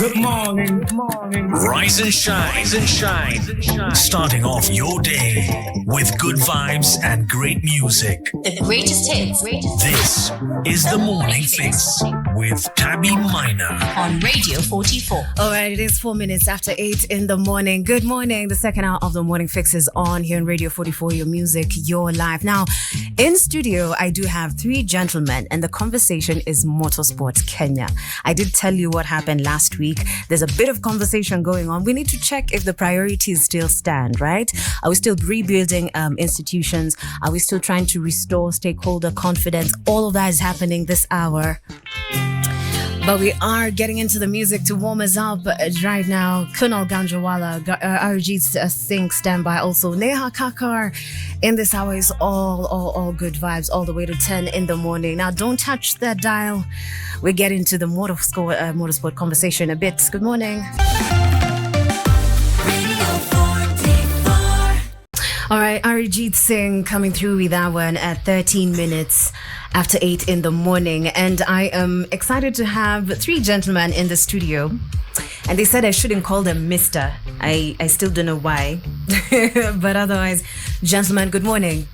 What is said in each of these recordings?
Good morning. Rise and shine. Starting off your day with good vibes and great music. The greatest hits. This is the Morning Fix with Tabby Minor on Radio 44. All right, it is 4 minutes after 8 in the morning. Good morning. The second hour of the Morning Fix is on here on Radio 44, your music, your life. Now, in studio, I do have three gentlemen, and the conversation is Motorsport Kenya. I did tell you what happened last week. There's a bit of conversation going on. We need to check if the priorities still stand, right? Are we still rebuilding institutions? Are we still trying to restore stakeholder confidence? All of that is happening this hour. But we are getting into the music to warm us up right now. Kunal Ganjawala, Arijit Singh, standby. Also, Neha Kakar in this hour is all good vibes all the way to 10 in the morning. Now, don't touch that dial. We get into the motorsport conversation a bit. Good morning. All right, Arijit Singh coming through with that one at 13 minutes after 8 in the morning. And I am excited to have three gentlemen in the studio. And they said I shouldn't call them Mr. I still don't know why. But otherwise, gentlemen, good morning.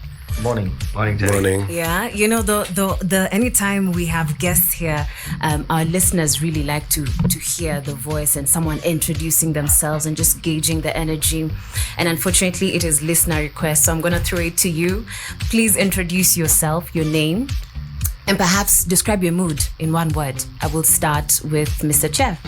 Morning, Morning. Yeah, you know, the anytime we have guests here, our listeners really like to hear the voice and someone introducing themselves and just gauging the energy. And unfortunately, it is listener request, so I'm going to throw it to you. Please introduce yourself, your name, and perhaps describe your mood in one word. I will start with Mr. Chair.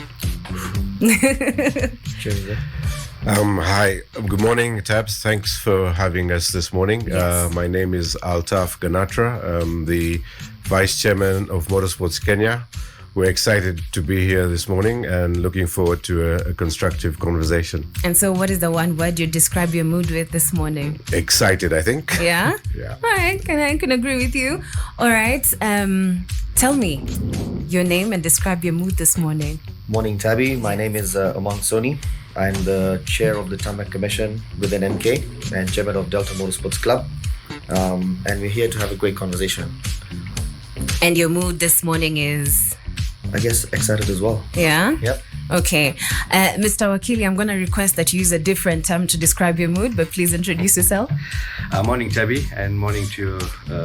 Hi, good morning, Tabs. Thanks for having us this morning. Yes. My name is Altaf Ganatra. I'm the Vice Chairman of Motorsport Kenya. We're excited to be here this morning and looking forward to a constructive conversation. And so what is the one word you describe your mood with this morning? Excited, I think. Yeah? Yeah. All right, I can agree with you. All right, tell me your name and describe your mood this morning. Morning, Tabby. My name is Umang Soni. I'm the chair of the Tarmac Commission within MK and chairman of Delta Motorsports Club. And we're here to have a great conversation. And your mood this morning is? I guess excited as well. Yeah? Yep. Okay. Mr. Wakili, I'm going to request that you use a different term to describe your mood, but please introduce yourself. Morning, Tabby, and morning to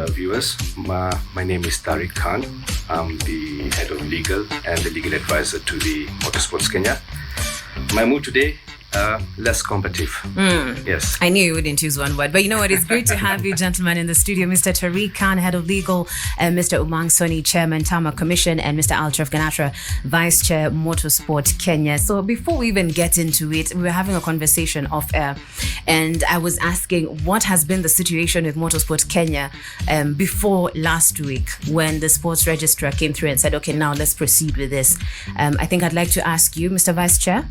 viewers. My name is Tariq Khan. I'm the head of legal and the legal advisor to the Motorsports Kenya. My mood today, less competitive. Yes. I knew you wouldn't use one word, but you know what? It's great to have you gentlemen in the studio. Mr. Tariq Khan, head of legal, and Mr. Umang Soni, chairman, Tarmac Commission, and Mr. Altaf Ganatra, vice chair, Motorsport Kenya. So before we even get into it, we were having a conversation off air, and I was asking what has been the situation with Motorsport Kenya before last week when the sports registrar came through and said, okay, now let's proceed with this. I think I'd like to ask you, Mr. Vice Chair.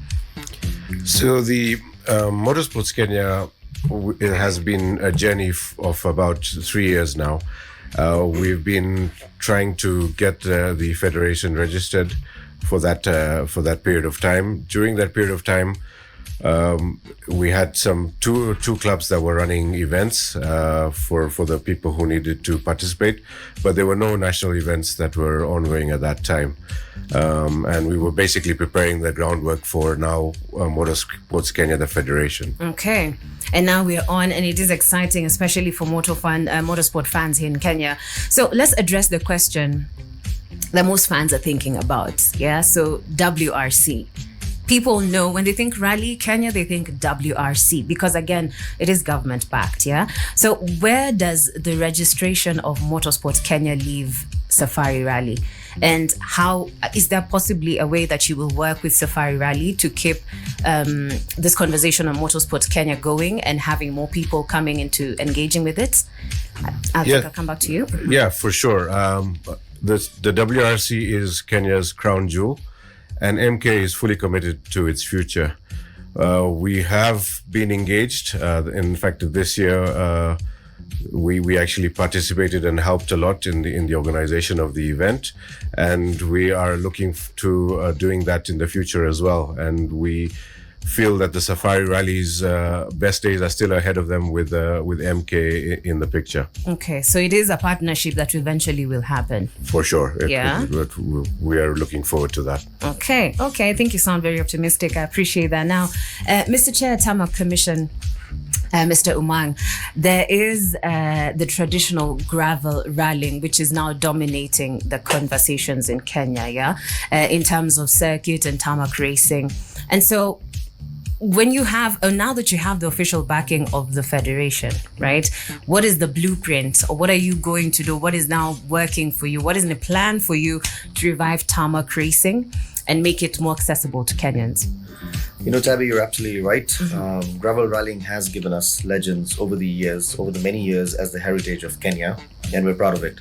So the Motorsports Kenya, it has been a journey of about 3 years now. We've been trying to get the federation registered for that period of time. During that period of time, we had two clubs that were running events for the people who needed to participate, but there were no national events that were ongoing at that time. And we were basically preparing the groundwork for now Motorsports Kenya, the federation. Okay. And now we're on, and it is exciting, especially for motorsport fans here in Kenya. So let's address the question that most fans are thinking about. Yeah. So WRC. People know when they think Rally Kenya, they think WRC because, again, it is government backed. Yeah. So where does the registration of Motorsport Kenya leave Safari Rally? And how is there possibly a way that you will work with Safari Rally to keep this conversation on Motorsport Kenya going and having more people coming into engaging with it? I'll come back to you. Yeah, for sure. The WRC is Kenya's crown jewel, and MK is fully committed to its future. We have been engaged. In fact, this year, we actually participated and helped a lot in the organization of the event, and we are looking to doing that in the future as well. And we feel that the Safari Rally's best days are still ahead of them with MK in the picture. Okay, so it is a partnership that eventually will happen. For sure. Yeah. We are looking forward to that. Okay. I think you sound very optimistic. I appreciate that. Now, Mr. Chair, Tarmac Commission, Mr. Umang, there is the traditional gravel rallying, which is now dominating the conversations in Kenya, in terms of circuit and tarmac racing. And so when you have, now that you have the official backing of the federation, right, what is the blueprint, or what are you going to do? What is now working for you? What is the plan for you to revive tarmac racing and make it more accessible to Kenyans? Tabby, you're absolutely right. Gravel rallying has given us legends over the many years as the heritage of Kenya, and we're proud of it.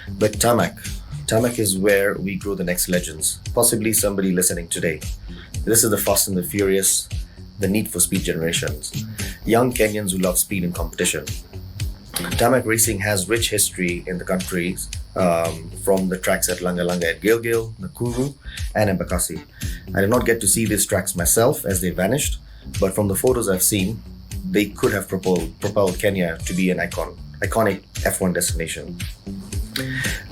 But Tarmac is where we grow the next legends, possibly somebody listening today. This is the Fast and the Furious, the Need for Speed generations. Young Kenyans who love speed and competition. Tarmac racing has rich history in the country, from the tracks at Langa Langa at Gilgil, Nakuru, and Embakasi. I did not get to see these tracks myself as they vanished, but from the photos I've seen, they could have propelled Kenya to be an iconic F1 destination.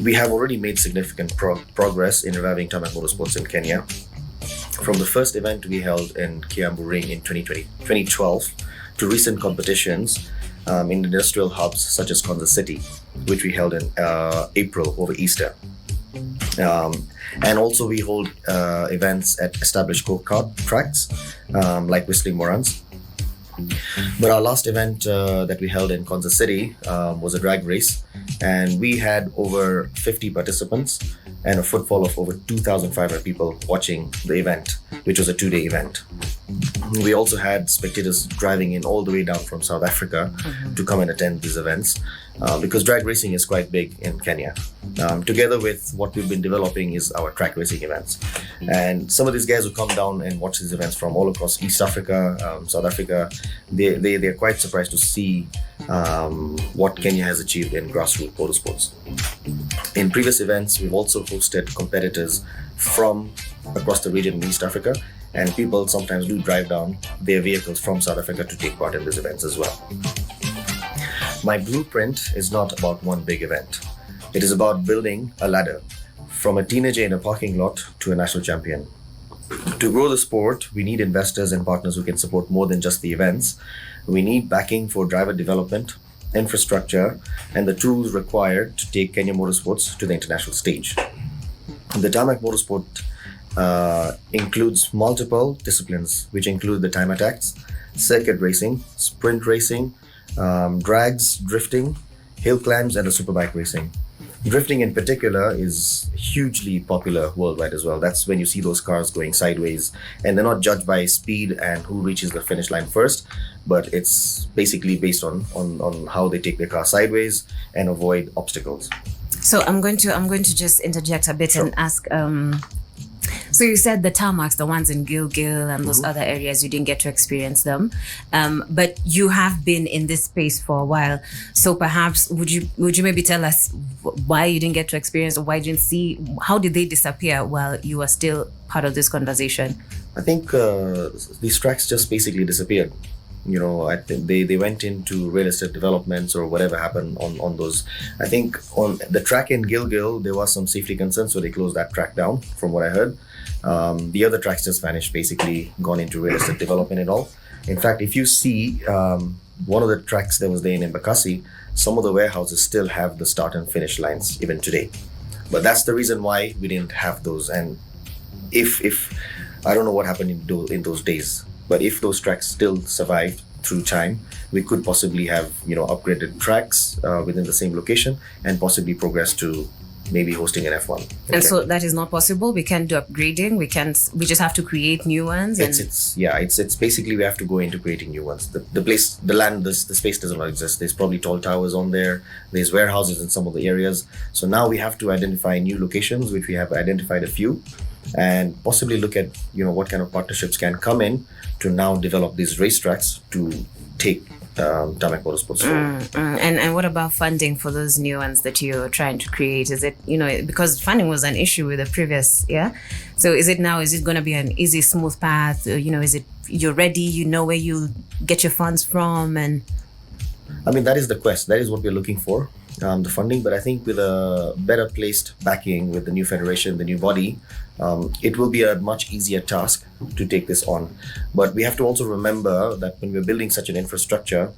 We have already made significant progress in reviving Tarmac motorsports in Kenya. From the first event we held in Kiambu Ring in 2012 to recent competitions in industrial hubs such as Kansas City, which we held in April over Easter. And also we hold events at established go-kart tracks like Whistling Morans. But our last event that we held in Kansas City was a drag race, and we had over 50 participants and a footfall of over 2,500 people watching the event, which was a 2-day event. We also had spectators driving in all the way down from South Africa to come and attend these events, because drag racing is quite big in Kenya. Together with what we've been developing is our track racing events. And some of these guys who come down and watch these events from all across East Africa, South Africa, they're quite surprised to see what Kenya has achieved in grassroots motorsports. In previous events, we've also hosted competitors from across the region in East Africa, and people sometimes do drive down their vehicles from South Africa to take part in these events as well. My blueprint is not about one big event. It is about building a ladder from a teenager in a parking lot to a national champion. To grow the sport, we need investors and partners who can support more than just the events. We need backing for driver development, infrastructure, and the tools required to take Kenya motorsports to the international stage. The Tarmac motorsport includes multiple disciplines, which include the time attacks, circuit racing, sprint racing, drags, drifting, hill climbs, and the superbike racing. Drifting in particular is hugely popular worldwide as well. That's when you see those cars going sideways, and they're not judged by speed and who reaches the finish line first, but it's basically based on how they take their car sideways and avoid obstacles. So I'm going to just interject a bit and ask. So you said the tarmacs, the ones in Gilgil and those other areas, you didn't get to experience them, but you have been in this space for a while. So perhaps would you maybe tell us why you didn't get to experience, or why you didn't see? How did they disappear while you were still part of this conversation? I think these tracks just basically disappeared. I think they went into real estate developments or whatever happened on those. I think on the track in Gilgil, there was some safety concerns, so they closed that track down, from what I heard. The other tracks just vanished, basically gone into real estate development and all. In fact, if you see one of the tracks that was there in Embakasi, some of the warehouses still have the start and finish lines even today. But that's the reason why we didn't have those. And if I don't know what happened in those days, but if those tracks still survived through time, we could possibly have upgraded tracks within the same location and possibly progress to maybe hosting an F1. And so that is not possible. We can't do upgrading. We just have to create new ones. It's basically we have to go into creating new ones. The place, the land, the space does not exist. There's probably tall towers on there. There's warehouses in some of the areas. So now we have to identify new locations, which we have identified a few, and possibly look at what kind of partnerships can come in to now develop these racetracks to take Tarmac Motorsports. And what about funding for those new ones that you're trying to create? Is it, because funding was an issue with the previous, yeah? So is it going to be an easy, smooth path? Is it you're ready, you know where you get your funds from? And I mean, that is the quest. That is what we're looking for, the funding. But I think with a better placed backing with the new federation, the new body, it will be a much easier task to take this on. But we have to also remember that when we're building such an infrastructure,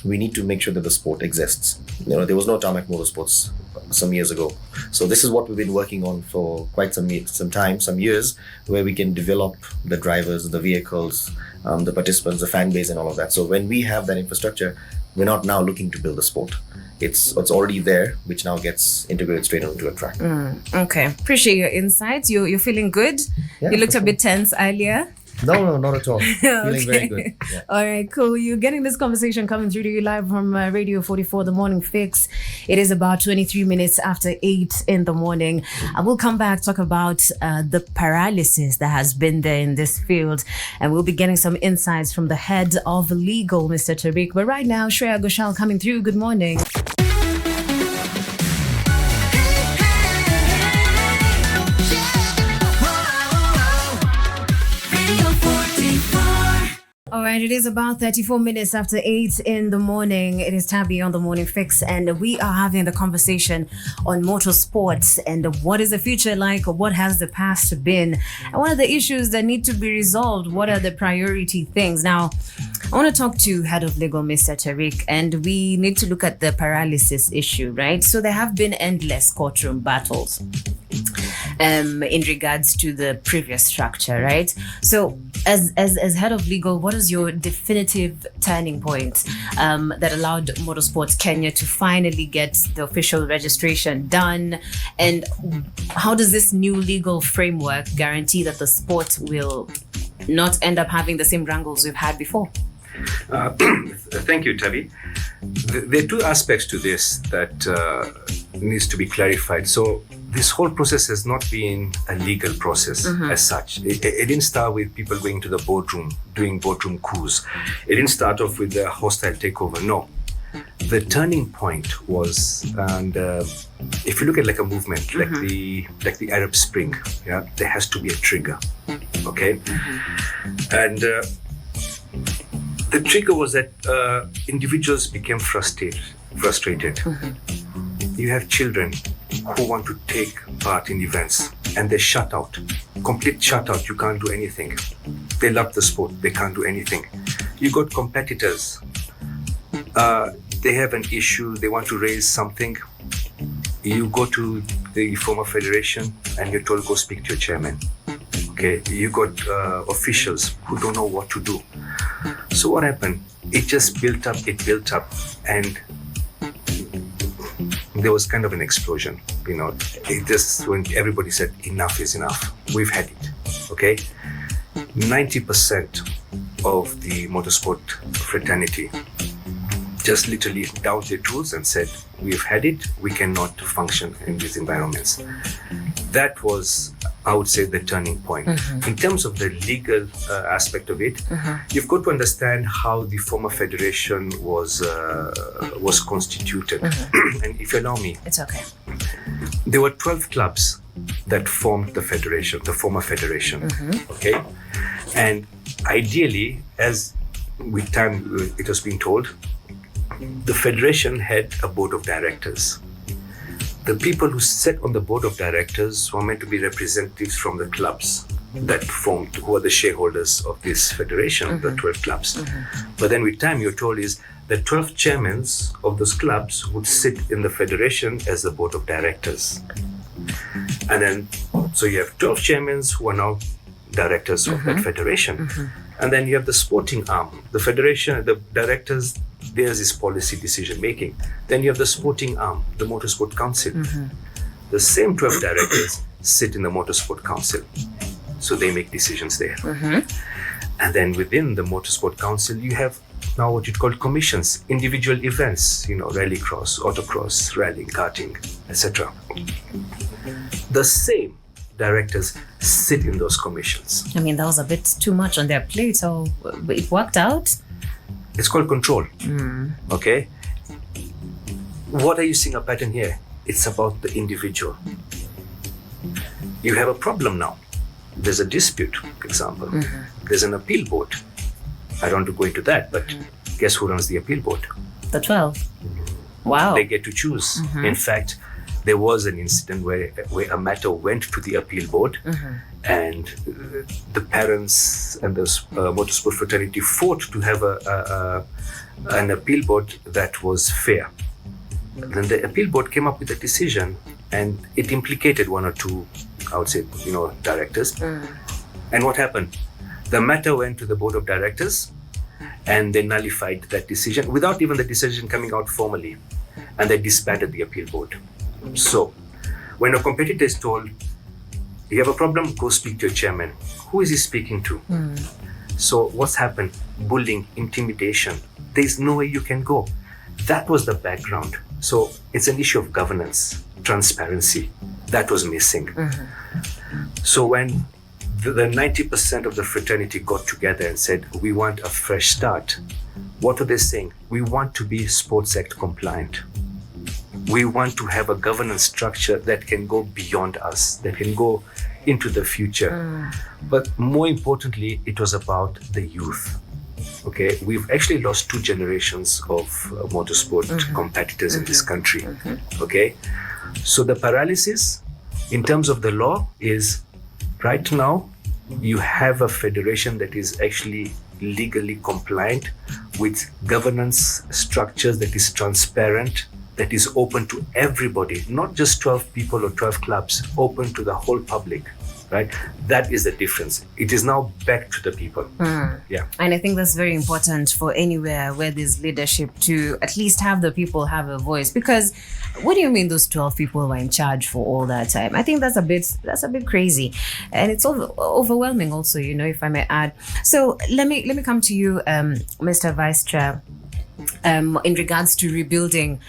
we need to make sure that the sport exists. There was no Tarmac Motorsports some years ago. So this is what we've been working on for quite some years, where we can develop the drivers, the vehicles, the participants, the fan base and all of that. So when we have that infrastructure, we're not now looking to build a sport. It's already there, which now gets integrated straight onto a track. Okay. Appreciate your insights. You're feeling good? Yeah, you looked a bit tense earlier. No, not at all. Feeling very good. Yeah. All right, cool. You're getting this conversation coming through to you live from Radio 44, The Morning Fix. It is about 23 minutes after 8 in the morning. I will come back, talk about the paralysis that has been there in this field. And we'll be getting some insights from the head of legal, Mr. Tariq. But right now, Shreya Ghoshal coming through. Good morning. All right, it is about 34 minutes after 8 in the morning. It is Tabby on the Morning Fix, and we are having the conversation on motorsports and what is the future like, or what has the past been, and what are the issues that need to be resolved, what are the priority things. Now, I want to talk to Head of Legal, Mr. Tariq, and we need to look at the paralysis issue, right? So there have been endless courtroom battles in regards to the previous structure, right? So as head of legal, what is your definitive turning point that allowed Motorsport Kenya to finally get the official registration done? And how does this new legal framework guarantee that the sport will not end up having the same wrangles we've had before? Thank you, Tavi. There are two aspects to this that needs to be clarified. So this whole process has not been a legal process as such. It didn't start with people going to the boardroom, doing boardroom coups. It didn't start off with a hostile takeover. No. The turning point was, and if you look at like a movement, like the Arab Spring, yeah, there has to be a trigger, okay? And the trigger was that individuals became frustrated. You have children who want to take part in events and they're shut out, complete shut out. You can't do anything. They love the sport, they can't do anything. You got competitors, they have an issue, they want to raise something. You go to the former federation and you're told, go speak to your chairman. Okay, you got officials who don't know what to do. So what happened? It just built up, and there was kind of an explosion. It just, when everybody said enough is enough, we've had it. Okay, 90% of the motorsport fraternity just literally downed their tools and said, we've had it, we cannot function in these environments. That was, I would say, the turning point. In terms of the legal aspect of it, you've got to understand how the former federation was constituted. And if you allow me, It's okay. there were 12 clubs that formed the federation, the former federation. Okay, and ideally, as with time it was being told, the federation had a board of directors. The people who sat on the board of directors were meant to be representatives from the clubs that formed, who are the shareholders of this federation, the 12 clubs. But then with time, you're told is the 12 chairmen of those clubs would sit in the federation as the board of directors. And then, so you have 12 chairmen who are now directors of that federation. And then you have the sporting arm, the federation, the directors, theirs is policy decision making. Then you have the sporting arm, the Motorsport Council. The same 12 directors sit in the Motorsport Council. So they make decisions there. And then within the Motorsport Council, you have now what you'd call commissions, individual events, rallycross, autocross, rallying, karting, etc. The same directors sit in those commissions. I mean, that was a bit too much on their plate, so it worked out. It's called control. Okay? What are you seeing a pattern here? It's about the individual. You have a problem now. There's a dispute, for example. There's an appeal board. I don't want to go into that, but guess who runs the appeal board? The 12. Wow. They get to choose. In fact, there was an incident where a matter went to the appeal board, and the parents and the motorsport fraternity fought to have an appeal board that was fair. Then the appeal board came up with a decision, and it implicated one or two, I would say, directors. And what happened? The matter went to the board of directors, and they nullified that decision without even the decision coming out formally, and they disbanded the appeal board. So, when a competitor is told, you have a problem, go speak to your chairman. Who is he speaking to? So, what's happened? Bullying, intimidation. There's no way you can go. That was the background. So, it's an issue of governance, transparency. That was missing. So, when the 90% of the fraternity got together and said, we want a fresh start, what are they saying? We want to be Sports Act compliant. We want to have a governance structure that can go beyond us, that can go into the future. But more importantly, it was about the youth. Okay, we've actually lost 2 generations of motorsport competitors in this country. Okay, so the paralysis in terms of the law is right now you have a federation that is actually legally compliant with governance structures that is transparent, that is open to everybody, not just 12 people or 12 clubs, open to the whole public, right? That is the difference. It is now back to the people. Yeah. And I think that's very important for anywhere where there's leadership to at least have the people have a voice. Because what do you mean those 12 people were in charge for all that time? I think that's a bit crazy. And it's overwhelming also, if I may add. So let me come to you, Mr. Vice Chair. In regards to rebuilding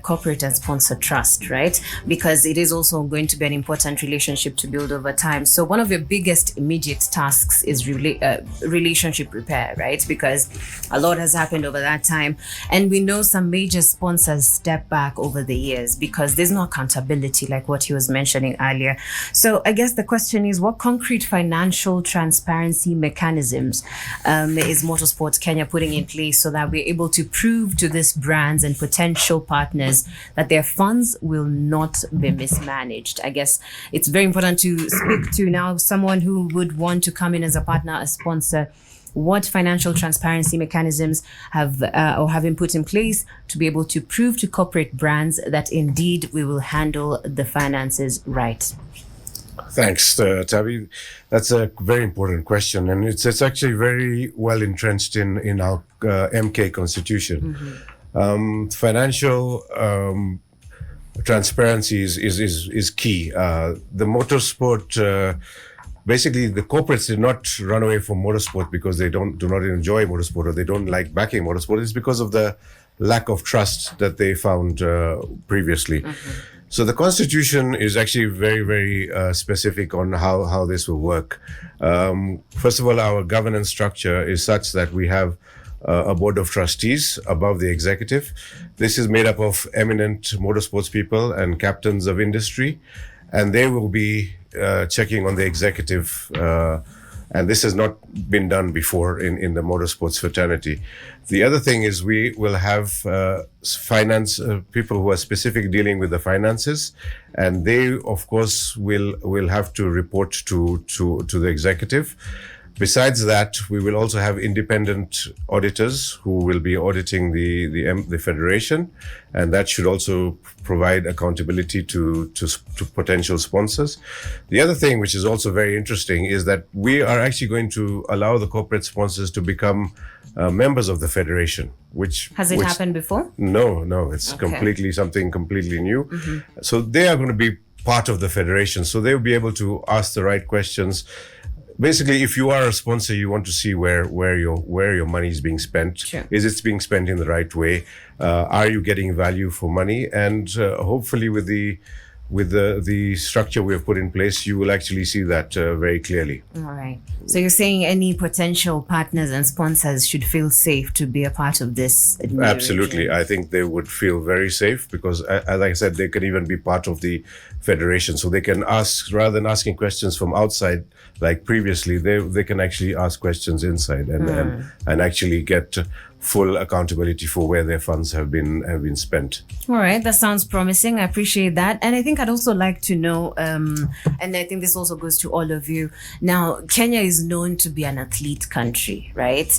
corporate and sponsor trust, right? Because it is also going to be an important relationship to build over time. So one of your biggest immediate tasks is relationship repair, right? Because a lot has happened over that time. And we know some major sponsors step back over the years because there's no accountability like what he was mentioning earlier. So I guess the question is, what concrete financial transparency mechanisms is Motorsport Kenya putting in place so that we're able to prove to these brands and potential partners that their funds will not be mismanaged? I guess it's very important to speak to now someone who would want to come in as a partner, a sponsor. What financial transparency mechanisms have been put in place to be able to prove to corporate brands that indeed we will handle the finances right? Thanks, Tabi. That's a very important question, and it's actually very well entrenched in our MK Constitution. Financial transparency is key. The motorsport, basically, the corporates did not run away from motorsport because they do not enjoy motorsport or they don't like backing motorsport. It's because of the lack of trust that they found previously. So the Constitution is actually very, very specific on how this will work. First of all, our governance structure is such that we have a board of trustees above the executive. This is made up of eminent motorsports people and captains of industry, and they will be checking on the executive. And this has not been done before in the motorsports fraternity. The other thing is we will have finance people who are specific dealing with the finances, and they, of course, will have to report to the executive. Besides that, we will also have independent auditors who will be auditing the federation, and that should also provide accountability to potential sponsors. The other thing, which is also very interesting, is that we are actually going to allow the corporate sponsors to become members of the federation. Which happened before? No, it's something completely new. So they are going to be part of the federation, so they will be able to ask the right questions. Basically, if you are a sponsor, you want to see where your money is being spent. Sure. Is it being spent in the right way? Are you getting value for money? And hopefully, with with the structure we have put in place, you will actually see that very clearly. All right. So you're saying any potential partners and sponsors should feel safe to be a part of this? Absolutely. I think they would feel very safe because, as I said, they can even be part of the federation. So they can ask, rather than asking questions from outside, like previously, they can actually ask questions inside and actually get full accountability for where their funds have been spent. All right, that sounds promising. I appreciate that. And I think I'd also like to know, and I think this also goes to all of you. Now, Kenya is known to be an athlete country, right?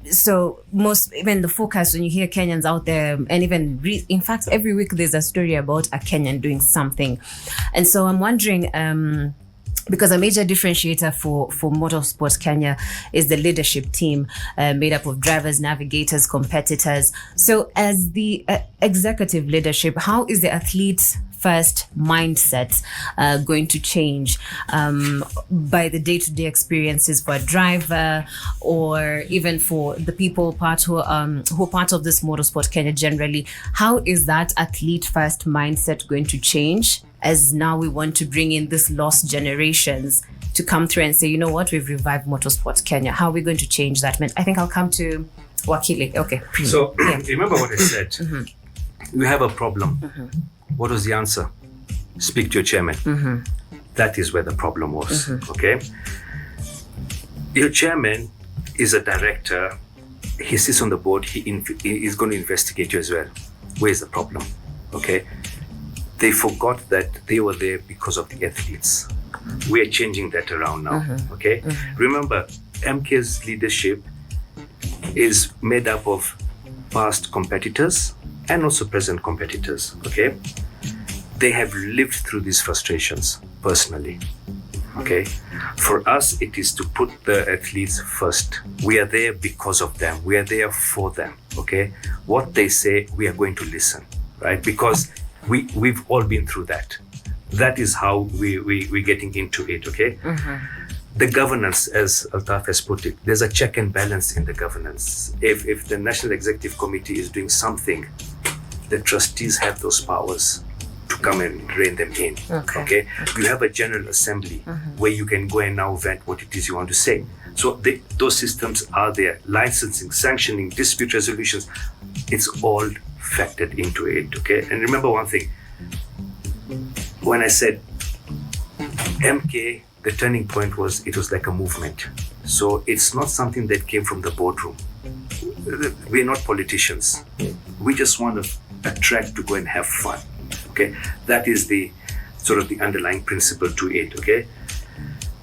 So even the focus when you hear Kenyans out there, and even in fact, every week there's a story about a Kenyan doing something. And so I'm wondering, because a major differentiator for Motorsport Kenya is the leadership team made up of drivers, navigators, competitors. So as the executive leadership, how is the athlete first mindset going to change by the day-to-day experiences for a driver, or even for the people who are part of this Motorsport Kenya generally? How is that athlete first mindset going to change, as now we want to bring in this lost generations to come through and say, you know what, we've revived Motorsport Kenya? How are we going to change that? I think I'll come to Wakili. Okay. So remember what I said. We have a problem. What was the answer? Speak to your chairman. That is where the problem was. Okay. Your chairman is a director. He sits on the board. He is going to investigate you as well. Where's the problem? Okay. They forgot that they were there because of the athletes. We are changing that around now. Okay. Remember, MK's leadership is made up of past competitors and also present competitors. Okay. They have lived through these frustrations personally. Okay. For us, it is to put the athletes first. We are there because of them. We are there for them. Okay. What they say, we are going to listen, right? Because we've all been through that. That is how we're getting into it. Okay. The governance, as Altaf has put it, there's a check and balance in the governance. If the National Executive Committee is doing something, the trustees have those powers to come and rein them in. Okay. You have a General Assembly where you can go and now vent what it is you want to say. So those systems are there. Licensing, sanctioning, dispute resolutions, it's all factored into it. Okay. And remember one thing, when I said MK, the turning point was, it was like a movement. So it's not something that came from the boardroom. We're not politicians. We just want to attract to go and have fun. Okay, that is the sort of the underlying principle to it. Okay,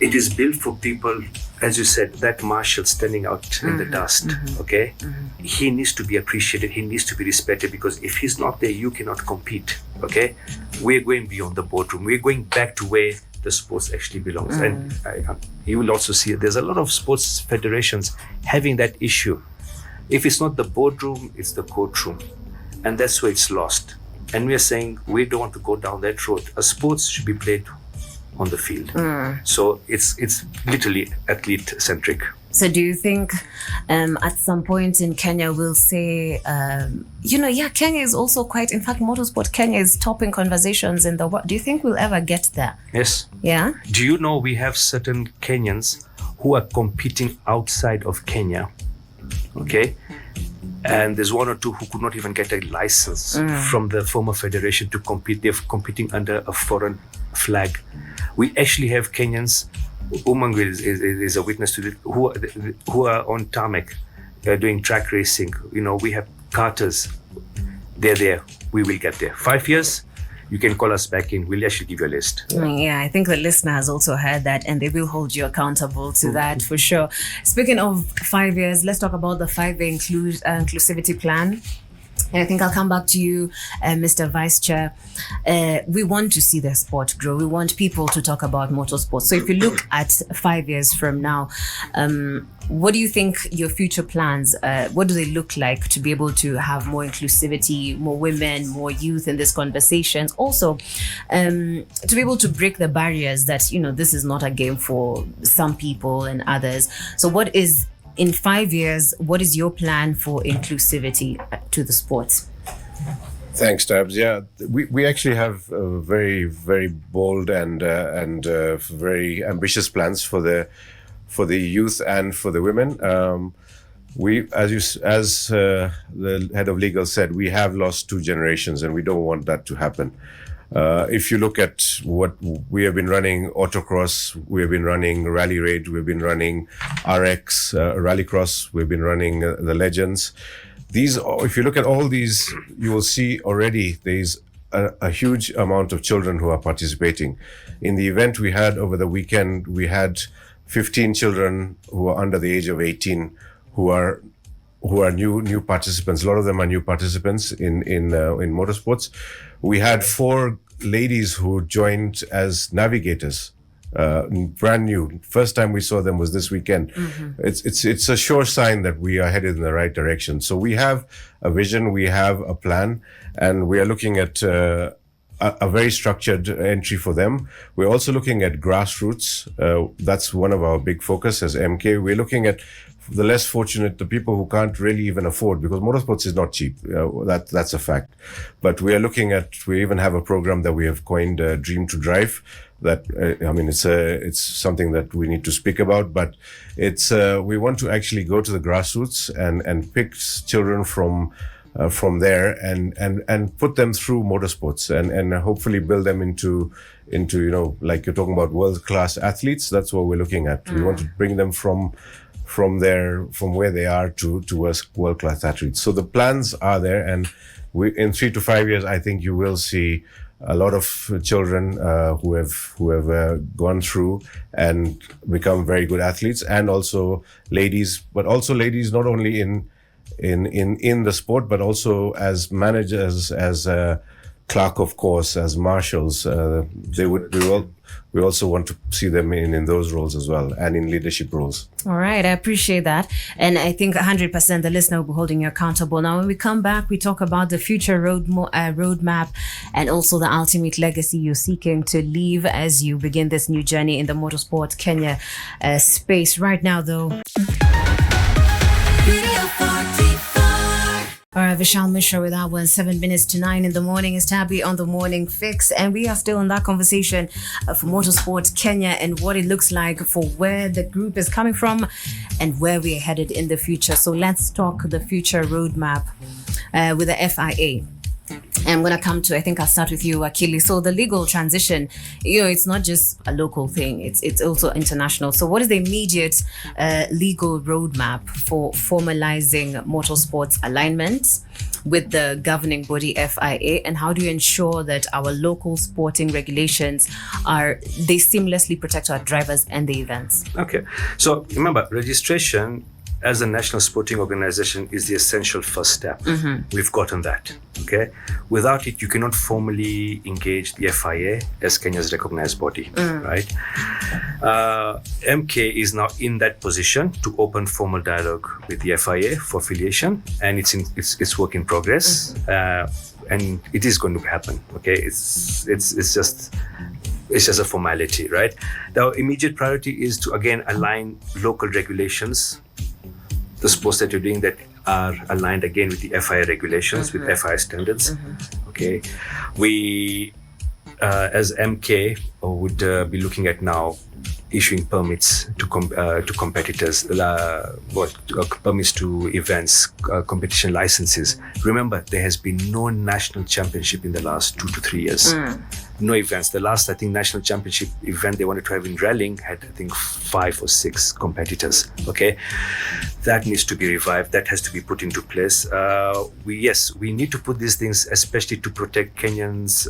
it is built for people, as you said, that marshal standing out in the dust. Okay, he needs to be appreciated. He needs to be respected, because if he's not there, you cannot compete. Okay, we're going beyond the boardroom. We're going back to where the sports actually belongs. And you will also see there's a lot of sports federations having that issue. If it's not the boardroom, it's the courtroom, and that's where it's lost. And we are saying we don't want to go down that road. A sports should be played on the field. So it's literally athlete centric. So do you think at some point in Kenya we'll say, Kenya is also quite, in fact, Motorsport Kenya is topping conversations in the world. Do you think we'll ever get there? Yes. Yeah. Do you know we have certain Kenyans who are competing outside of Kenya? Okay. And there's one or two who could not even get a license from the former federation to compete. They're competing under a foreign flag. We actually have Kenyans, Umang is a witness to it, who are on Tarmac, doing track racing. We have karters. They're there. We will get there. 5 years, you can call us back in. We'll actually give you a list. Yeah, I think the listener has also heard that, and they will hold you accountable to that for sure. Speaking of 5 years, let's talk about the 5-year inclusivity plan. And I think I'll come back to you, Mr. Vice Chair. We want to see the sport grow. We want people to talk about motorsport. So if you look at 5 years from now, what do you think your future plans, what do they look like to be able to have more inclusivity, more women, more youth in these conversations? Also, to be able to break the barriers that, this is not a game for some people and others. So in 5 years, what is your plan for inclusivity to the sports? Thanks, Tabs. Yeah, we actually have very, very bold and very ambitious plans for the youth and for the women. As the head of legal said, we have lost 2 generations, and we don't want that to happen. If you look at what we have been running, autocross, we have been running rally raid, we've been running RX, rallycross, we've been running the legends. If you look at all these, you will see already there's a huge amount of children who are participating. In the event we had over the weekend, we had 15 children who are under the age of 18 who are new participants. A lot of them are new participants in motorsports. We had 4 ladies who joined as navigators. Brand new. First time we saw them was this weekend. It's a sure sign that we are headed in the right direction. So we have a vision, we have a plan, and we are looking at a very structured entry for them. We're also looking at grassroots. That's one of our big focus as MK. We're looking at the less fortunate, the people who can't really even afford, because motorsports is not cheap. That's a fact. But we even have a program that we have coined Dream to Drive. That it's something that we need to speak about, but we want to actually go to the grassroots and pick children from there and put them through motorsports and hopefully build them into like you're talking about world-class athletes. That's what we're looking at. We want to bring them from where they are to world-class athletes. So the plans are there, and in 3 to 5 years, I think you will see a lot of children who have gone through and become very good athletes, and also ladies, but also ladies not only in the sport, but also as managers, as clerk of course, as marshals. We also want to see them in those roles as well, and in leadership roles. All right, I appreciate that. And I think 100% the listener will be holding you accountable. Now, when we come back, we talk about the future roadmap and also the ultimate legacy you're seeking to leave as you begin this new journey in the Motorsport Kenya space. Right now, though. All right, Vishal Mishra with our 7 minutes to 9 in the morning. Is Tabby on the morning fix, and we are still in that conversation for Motorsport Kenya and what it looks like for where the group is coming from and where we are headed in the future. So let's talk the future roadmap with the FIA. And I'm going to come to, I think I'll start with you, Akili. So the legal transition, it's not just a local thing. It's also international. So what is the immediate legal roadmap for formalizing motorsports alignment with the governing body FIA? And how do you ensure that our local sporting regulations they seamlessly protect our drivers and the events? Okay. So remember, registration as a national sporting organization is the essential first step. We've gotten that. Okay. Without it, you cannot formally engage the FIA as Kenya's recognized body, right? MK is now in that position to open formal dialogue with the FIA for affiliation, and it's work in progress, and it is going to happen. Okay, it's just a formality, right? The immediate priority is to again align local regulations, the sports that you're doing that are aligned again with the FIA regulations, with FIA standards. Okay, we as MK would be looking at now issuing permits to competitors, permits to events, competition licenses. Remember, there has been no national championship in the last 2 to 3 years. No events. The last, I think, national championship event they wanted to have in rallying had, I think, 5 or 6 competitors. Okay, that needs to be revived. That has to be put into place. We need to put these things, especially to protect Kenyans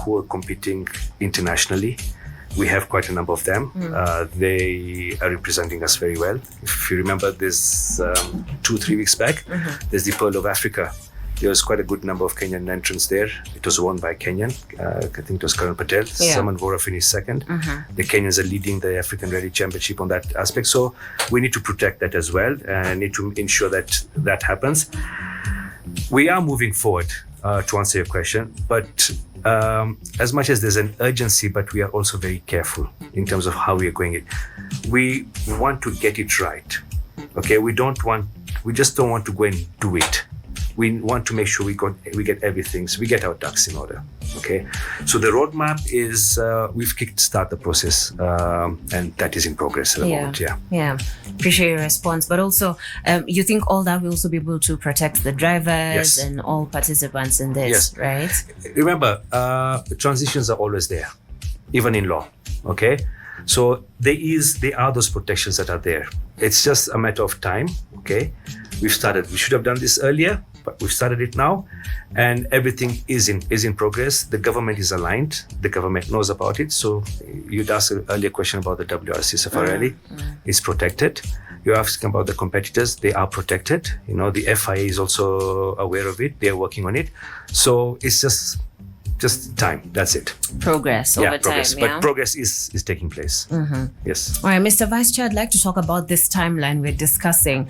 who are competing internationally. We have quite a number of them. They are representing us very well. If you remember, this 2-3 weeks back, there's the Pearl of Africa. There was quite a good number of Kenyan entrants there. It was won by Kenyan. I think it was Karan Patel. Yeah. Saman Vora finished second. The Kenyans are leading the African Rally Championship on that aspect. So we need to protect that as well and need to ensure that happens. We are moving forward to answer your question, but as much as there's an urgency, but we are also very careful in terms of how we are going it. We want to get it right. Okay, we just don't want to go and do it. we want to make sure we get everything, so we get our ducks in order. Okay, so the roadmap is we've kickstart the process, and that is in progress at the moment. Yeah. Appreciate your response, but also you think all that will also be able to protect the drivers and all participants in this, right? Remember, transitions are always there, even in law. Okay, so there are those protections that are there. It's just a matter of time. Okay, we've started. We should have done this earlier, but we've started it now, and everything is in progress. The government is aligned. The government knows about it. So you'd asked an earlier question about the WRC Safari Rally. It's protected. You're asking about the competitors. They are protected. The FIA is also aware of it. They're working on it. So it's just time. That's it. Progress over progress. time. But progress is taking place. Yes. All right, Mr. Vice Chair, I'd like to talk about this timeline we're discussing,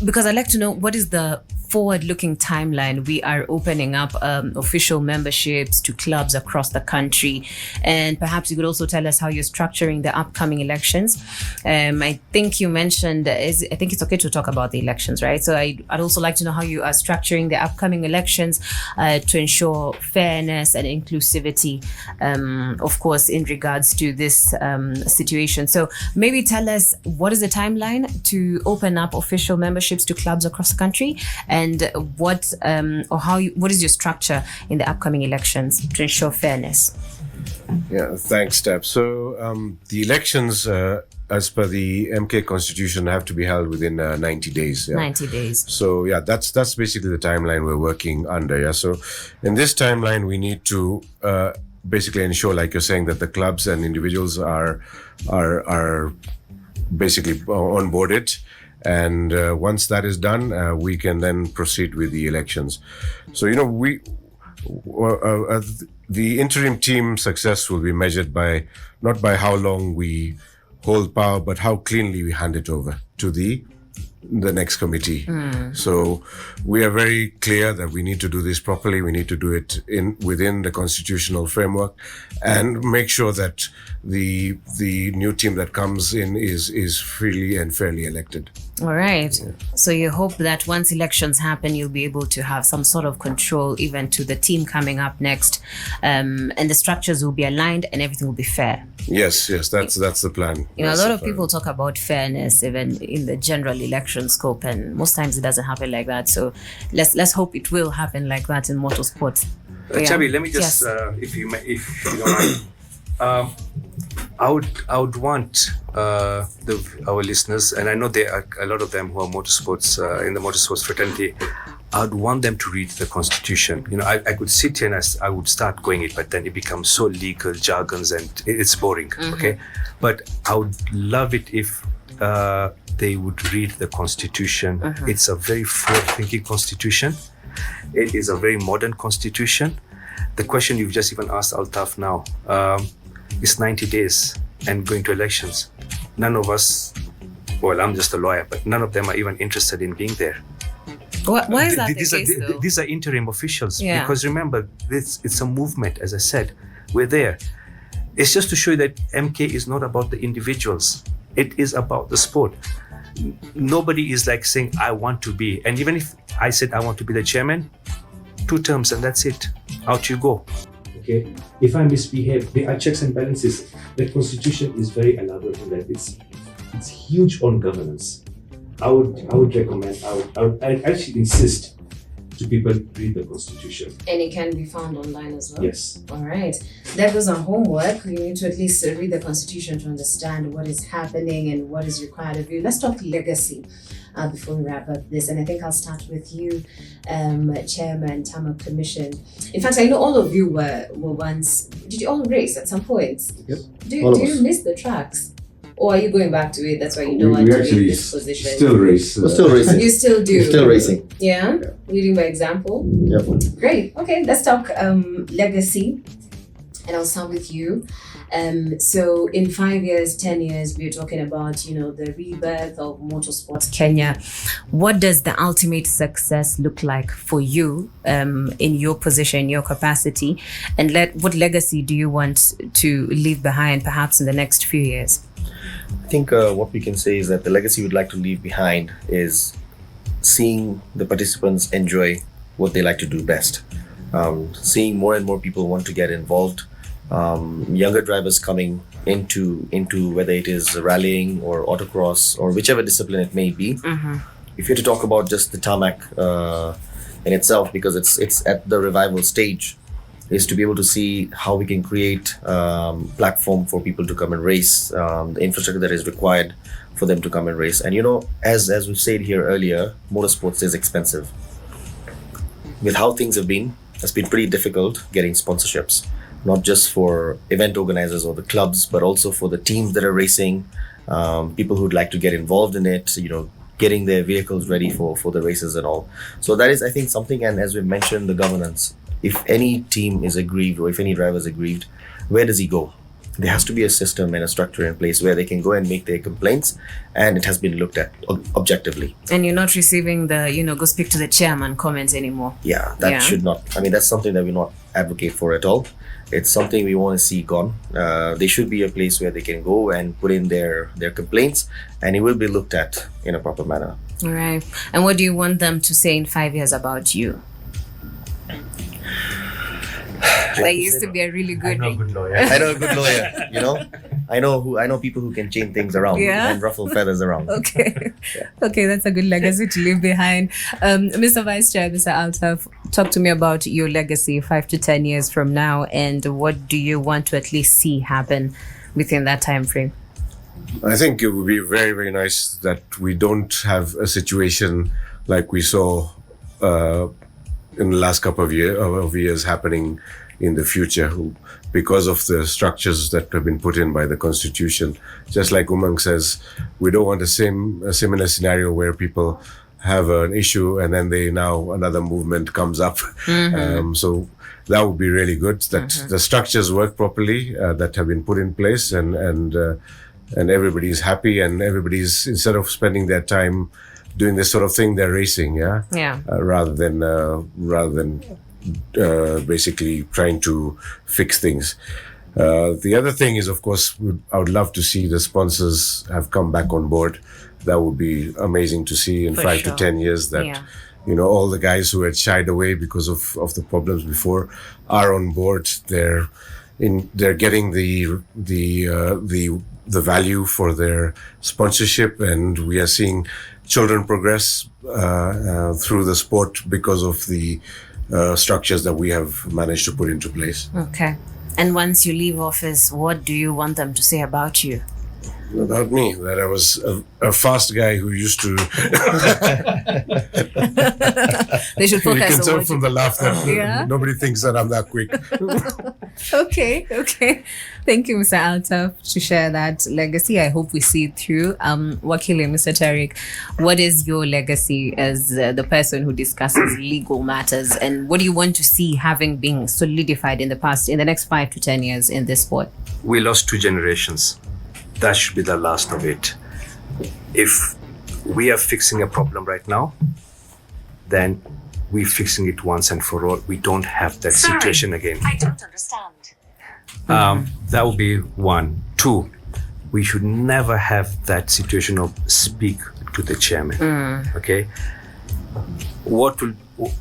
because I'd like to know what is the forward-looking timeline. We are opening up official memberships to clubs across the country, and perhaps you could also tell us how you're structuring the upcoming elections. I think you mentioned, I think it's okay to talk about the elections, right? So I'd also like to know how you are structuring the upcoming elections to ensure fairness and inclusivity, of course, in regards to this situation. So maybe tell us, what is the timeline to open up official memberships to clubs across the country, and what is your structure in the upcoming elections to ensure fairness? Yeah, thanks, Tab. So the elections, as per the MK Constitution, have to be held within 90 days. 90 days. So that's basically the timeline we're working under. Yeah. So in this timeline, we need to basically ensure, like you're saying, that the clubs and individuals are basically onboarded. And once that is done, we can then proceed with the elections. So, the interim team success will be measured not by how long we hold power, but how cleanly we hand it over to the next committee. So we are very clear that we need to do this properly. We need to do it within the constitutional framework, and make sure that the new team that comes in is freely and fairly elected. All right. Yeah. So you hope that once elections happen, you'll be able to have some sort of control even to the team coming up next, and the structures will be aligned and everything will be fair. Yes, that's the plan. A lot of people talk about fairness even in the general election scope, and most times it doesn't happen like that. So let's hope it will happen like that in motorsport. Chabi, let me just, if you don't mind. I would want our listeners, and I know there are a lot of them who are motorsports in the motorsports fraternity. I would want them to read the Constitution. I could sit here and I would start going it, but then it becomes so legal jargons and it's boring. Okay, but I would love it if they would read the Constitution. It's a very forward-thinking Constitution. It is a very modern Constitution. The question you've just even asked Altaf now. It's 90 days and going to elections. None of us, well, I'm just a lawyer, but none of them are even interested in being there. Why is that the case, though? These are interim officials. Because remember, it's a movement, as I said. We're there. It's just to show you that MK is not about the individuals. It is about the sport. Nobody is like saying, I want to be. And even if I said I want to be the chairman, 2 terms and that's it. Out you go. Okay, if I misbehave, there are checks and balances. The Constitution is very elaborate in that it's huge on governance. I would recommend. I'd actually insist to people read the Constitution. And it can be found online as well. Yes. All right. That was our homework. You need to at least read the Constitution to understand what is happening and what is required of you. Let's talk legacy. Before we wrap up this, and I think I'll start with you, Chairman, Tarmac Commission. In fact, I know all of you were once. Did you all race at some point? Yep. Do you miss the tracks, or are you going back to it? That's why you don't want to be in this position. Still race. We're still racing. You still do. We're still racing. Yeah? Leading by example. Yep. Great. Okay, let's talk legacy, and I'll start with you. So in 5 years, 10 years, we're talking about, the rebirth of Motorsport Kenya. What does the ultimate success look like for you in your position, your capacity? And what legacy do you want to leave behind perhaps in the next few years? I think what we can say is that the legacy we'd like to leave behind is seeing the participants enjoy what they like to do best. Seeing more and more people want to get involved. Younger drivers coming into whether it is rallying or autocross or whichever discipline it may be. If you're to talk about just the tarmac in itself, because it's at the revival stage, is to be able to see how we can create platform for people to come and race, the infrastructure that is required for them to come and race. And as we've said here earlier, motorsports is expensive. With how things have been, it's been pretty difficult getting sponsorships, not just for event organizers or the clubs, but also for the teams that are racing, people who'd like to get involved in it, getting their vehicles ready for the races and all. So that is, I think, something. And as we mentioned, the governance, if any team is aggrieved or if any driver is aggrieved, where does he go? There has to be a system and a structure in place where they can go and make their complaints, and it has been looked at objectively. And you're not receiving the, go speak to the chairman comments anymore. Yeah, that should not. I mean, that's something that we not advocate for at all. It's something we want to see gone. There should be a place where they can go and put in their complaints, and it will be looked at in a proper manner. All right. And what do you want them to say in 5 years about you? That used to be a really good. I know a good lawyer. I know a good lawyer. I know people who can change things around and ruffle feathers around. Okay. Okay, that's a good legacy to leave behind. Mr. Vice Chair, Mr. Altaf, talk to me about your legacy 5 to 10 years from now, and what do you want to at least see happen within that time frame? I think it would be very, very nice that we don't have a situation like we saw in the last couple of years happening in the future, because of the structures that have been put in by the Constitution. Just like Umang says, we don't want a similar scenario where people have an issue and then another movement comes up. So that would be really good, that the structures work properly, that have been put in place, and everybody's happy, and everybody's, instead of spending their time doing this sort of thing, they're racing, rather than basically trying to fix things. The other thing is, of course, I would love to see the sponsors have come back on board. That would be amazing to see in 5 to 10 years that, all the guys who had shied away because of the problems before are on board. They're getting the value for their sponsorship, and we are seeing children progress through the sport because of the structures that we have managed to put into place. Okay. And once you leave office, what do you want them to say about you? About me, that I was a fast guy who used to. They should focus on. You can tell what from the laugh that nobody thinks that I'm that quick. Okay. Thank you, Mr. Altaf, to share that legacy. I hope we see it through. Wakili, Mr. Tariq, what is your legacy as the person who discusses legal matters, and what do you want to see having been solidified in the next 5 to 10 years in this sport? We lost 2 generations. That should be the last of it. If we are fixing a problem right now, then we're fixing it once and for all. We don't have that situation again. I don't understand. That would be 1. 2, we should never have that situation of speak to the chairman. Okay?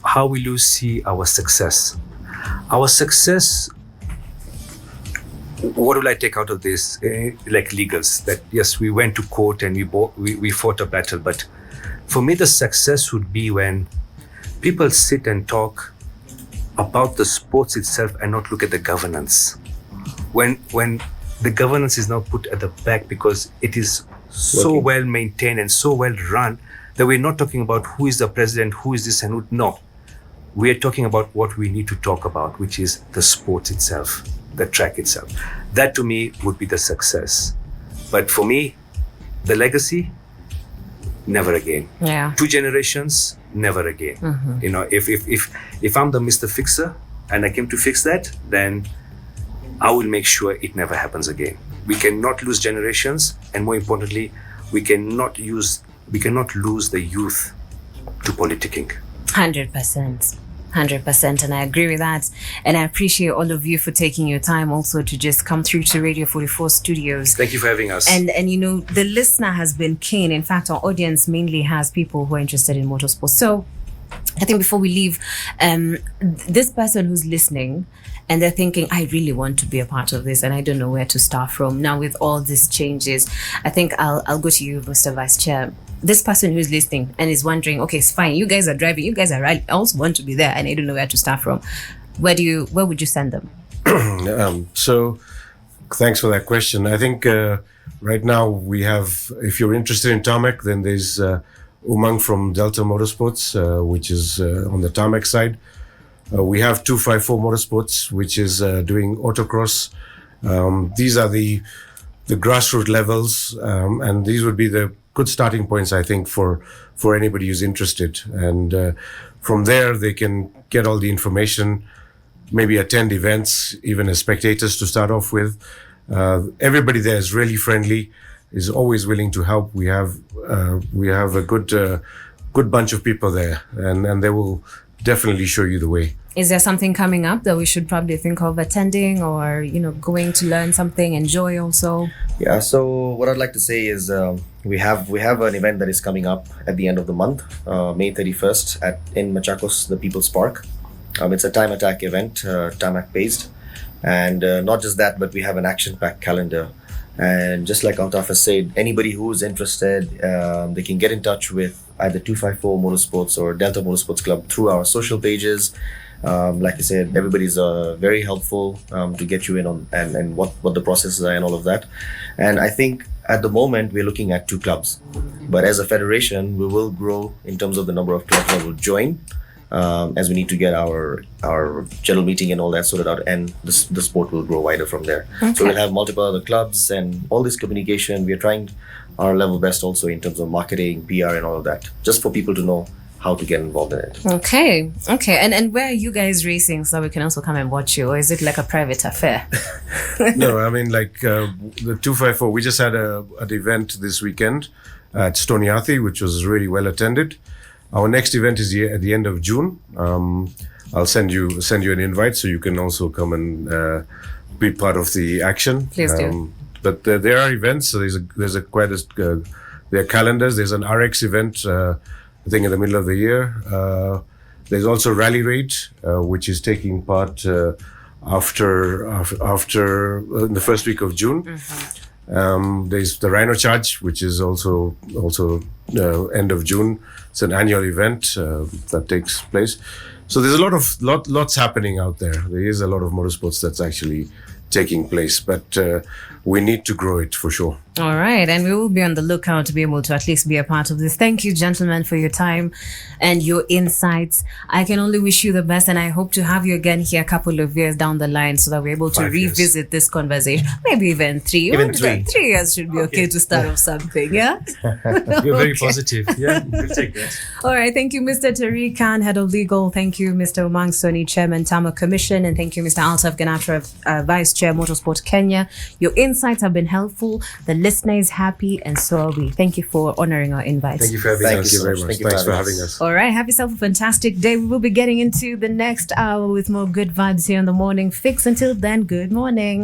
How will you see our success? Our success, what will I take out of this? Like legals, that yes, we went to court and we fought a battle, but for me the success would be when people sit and talk about the sports itself and not look at the governance. When the governance is now put at the back because it is so well maintained and so well run that we're not talking about who is the president, who is this and who. No, we're talking about what we need to talk about, which is the sport itself, the track itself. That to me would be the success. But for me, the legacy, never again. 2 generations, never again. If I'm the Mr. Fixer and I came to fix that, then I will make sure it never happens again. We cannot lose generations, and more importantly, we cannot lose the youth to politicking. 100%. 100%, and I agree with that. And I appreciate all of you for taking your time also to just come through to Radio 44 studios. Thank you for having us. And you know, the listener has been keen. In fact, our audience mainly has people who are interested in motorsport. So I think before we leave, this person who's listening and they're thinking, I really want to be a part of this and I don't know where to start from. Now with all these changes, I think I'll go to you, Mr. Vice Chair. This person who's listening and is wondering, okay, it's fine, you guys are driving, you guys are right, I also want to be there and I don't know where to start from. Where would you send them? So thanks for that question. I think right now we have, if you're interested in Tarmac, then there's Umang from Delta Motorsports, which is on the Tarmac side. We have 254 Motorsports, which is doing autocross. These are the grassroots levels, and these would be the good starting points, I think, for anybody who's interested. And from there, they can get all the information, maybe attend events, even as spectators to start off with. Everybody there is really friendly, is always willing to help. We have a good bunch of people there, and they will definitely show you the way. Is there something coming up that we should probably think of attending, or going to learn something, enjoy also? Yeah, so what I'd like to say is we have an event that is coming up at the end of the month, May 31st in Machakos, the People's Park. It's a time attack event, Tarmac based, and not just that, but we have an action-packed calendar. And just like Altaf has said, anybody who's interested, they can get in touch with either 254 Motorsports or Delta Motorsports Club through our social pages. Like I said, everybody's very helpful to get you in on and what the processes are and all of that. And I think at the moment we're looking at 2 clubs, but as a federation we will grow in terms of the number of clubs that will join, as we need to get our general meeting and all that sorted out, and the sport will grow wider from there. Okay. So we'll have multiple other clubs and all this communication. We are trying our level best also in terms of marketing, PR and all of that, just for people to know how to get involved in it. Okay. And where are you guys racing so we can also come and watch you, or is it like a private affair? No, I mean, like the 254, we just had an event this weekend at Soni, which was really well attended. Our next event is at the end of June. I'll send you an invite so you can also come and be part of the action. Please do. But there are events. So there are calendars. There's an RX event, I think in the middle of the year. There's also Rally Raid, which is taking part after in the first week of June. Mm-hmm. There's the Rhino Charge, which is also end of June. It's an annual event that takes place. So there's lots happening out there. There is a lot of motorsports that's actually taking place, but we need to grow it for sure. All right, and we will be on the lookout to be able to at least be a part of this. Thank you, gentlemen, for your time and your insights. I can only wish you the best, and I hope to have you again here a couple of years down the line so that we're able to revisit this conversation. Maybe even 3. Even 3. 3 years should be okay to start off something, yeah? You're very positive. Yeah, we'll take that. All right, thank you, Mr. Tariq Khan, Head of Legal. Thank you, Mr. Umang Soni, Chairman, Tarmac Commission. And thank you, Mr. Altaf Ganatra, Vice Chair, Motorsport Kenya. Your insights have been helpful. The listener is happy, and so are we. Thank you for honoring our invite. Thank you for having us. Thank you very much. Thanks for having us. All right, have yourself a fantastic day. We will be getting into the next hour with more good vibes here in the morning fix. Until then, good morning.